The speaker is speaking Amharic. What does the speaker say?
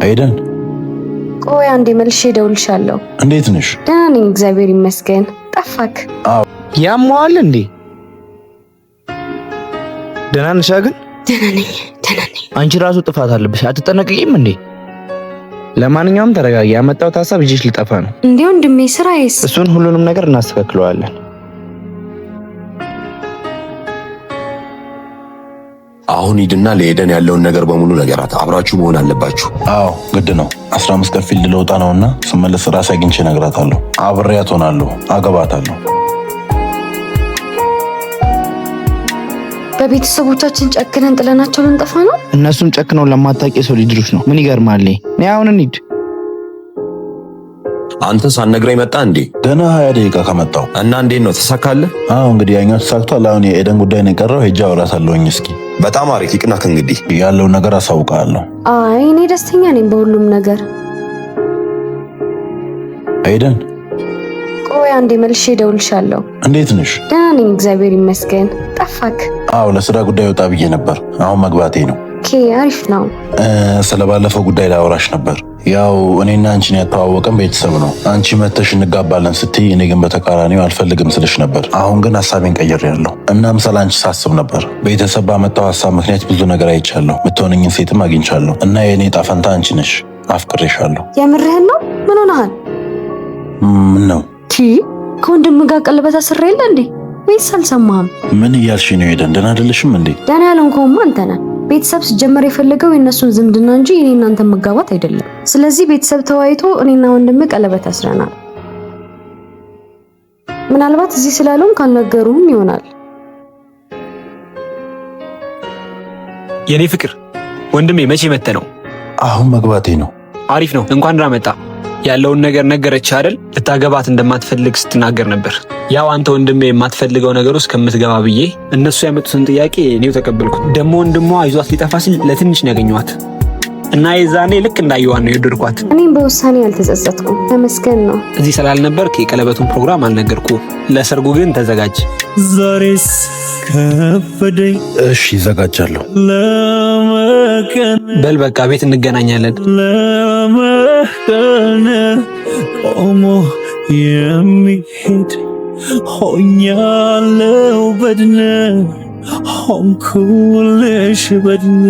ኤደን ቆይ አንዴ መልሼ እደውልልሻለሁ። እንዴት ነሽ? ደህና ነኝ እግዚአብሔር ይመስገን። ጠፋክ? አዎ ያሟል እንዴ? ደህና ነሽ? ግን ደህና ነኝ። አንቺ ራሱ ጥፋት አለብሽ። አትጠነቀቂም እንዴ? ለማንኛውም ተረጋጊ። ያመጣው ሐሳብ ይዤሽ ሊጠፋ ነው እንዴ ወንድሜ? ስራዬስ? እሱን ሁሉንም ነገር እናስተካክለዋለን። አሁን ሂድና ለኤደን ያለውን ነገር በሙሉ ነገራት። አብራችሁ መሆን አለባችሁ። አዎ ግድ ነው። 15 ቀን ፊልድ ለውጣ ነውና ስመለስ ራሴ አግኝቼ እነግራታለሁ። አብሬያት ሆናለሁ፣ አገባታለሁ። በቤተሰቦቻችን ጨክነን ጥለናቸው ልንጠፋ ነው? እነሱም ጨክነው ለማታውቂ ሰው ልጅ ነው። ምን ይገርማል? ነይ አሁን እንሂድ። አንተ ሳትነግረኝ መጣ እንዴ? ገና 20 ደቂቃ ከመጣው እና እንዴት ነው ተሳካለህ? አዎ እንግዲህ ያኛው ተሳክቷል። አሁን የኤደን ጉዳይ ነው የቀረው። ሄጄ አወራታለሁኝ። እስኪ በጣም አሪፍ ይቅናክ። እንግዲህ ያለውን ነገር አሳውቃለሁ። አይ እኔ ደስተኛ ነኝ በሁሉም ነገር። ኤደን ቆይ አንዴ መልሼ እደውልልሻለሁ። እንዴት ነሽ? ደህና ነኝ እግዚአብሔር ይመስገን። ጠፋክ? አዎ ለስራ ጉዳይ ወጣ ብዬ ነበር። አሁን መግባቴ ነው። ኦኬ አሪፍ ነው። ስለባለፈው ጉዳይ ላወራሽ ነበር። ያው እኔና አንቺን ያተዋወቀን ቤተሰብ ነው። አንቺ መተሽ እንጋባለን ስትይ እኔ ግን በተቃራኒው አልፈልግም ስልሽ ነበር። አሁን ግን ሐሳቤን ቀይሬያለሁ። እናም ስላንቺ ሳስብ ነበር። ቤተሰብ ባመጣው ሐሳብ ምክንያት ብዙ ነገር አይቻለሁ። የምትሆነኝን ሴትም አግኝቻለሁ እና የእኔ ዕጣ ፈንታ አንቺ ነሽ። አፍቅሬሻለሁ። የምርህን ነው? ምን ሆነሃል? ምን ነው? ከወንድም ጋር ቀለበት አስሬ የለ እንዴ? ወይስ አልሰማህም? ምን እያልሽ ነው ኤደን? ደህና አይደለሽም እንዴ? ደህና ያልሆንከውማ አንተ ነህ። ቤተሰብ ሲጀመር የፈለገው የእነሱን ዝምድና እንጂ እኔ እናንተ መጋባት አይደለም። ስለዚህ ቤተሰብ ተወያይቶ እኔና ወንድም ቀለበት አስረናል። ምናልባት እዚህ ስላሉን ካልነገሩህም ይሆናል። የኔ ፍቅር ወንድሜ መቼ መጥተህ ነው? አሁን መግባቴ ነው። አሪፍ ነው። እንኳን ደህና መጣ። ያለውን ነገር ነገረች አይደል? ልታገባት እንደማትፈልግ ስትናገር ነበር። ያው አንተ ወንድሜ የማትፈልገው ነገር ውስጥ ከምትገባ ብዬ እነሱ ያመጡትን ጥያቄ እኔው ተቀበልኩት። ደግሞ ወንድሟ ይዟት ሊጠፋ ሲል ለትንሽ ነው ያገኘኋት እና የዛኔ ልክ እንዳየዋን ነው የወደድኳት። እኔም በውሳኔ አልተጸጸትኩም። ተመስገን ነው። እዚህ ስላልነበርክ የቀለበቱን ፕሮግራም አልነገርኩህም። ለሰርጉ ግን ተዘጋጅ። ዛሬስ ከበደኝ። እሺ ይዘጋጃለሁ። በል በቃ ቤት እንገናኛለን። ለመከነ ቆሞ የሚሄድ ሆኛለው በድነ ሆንኩልሽ በድነ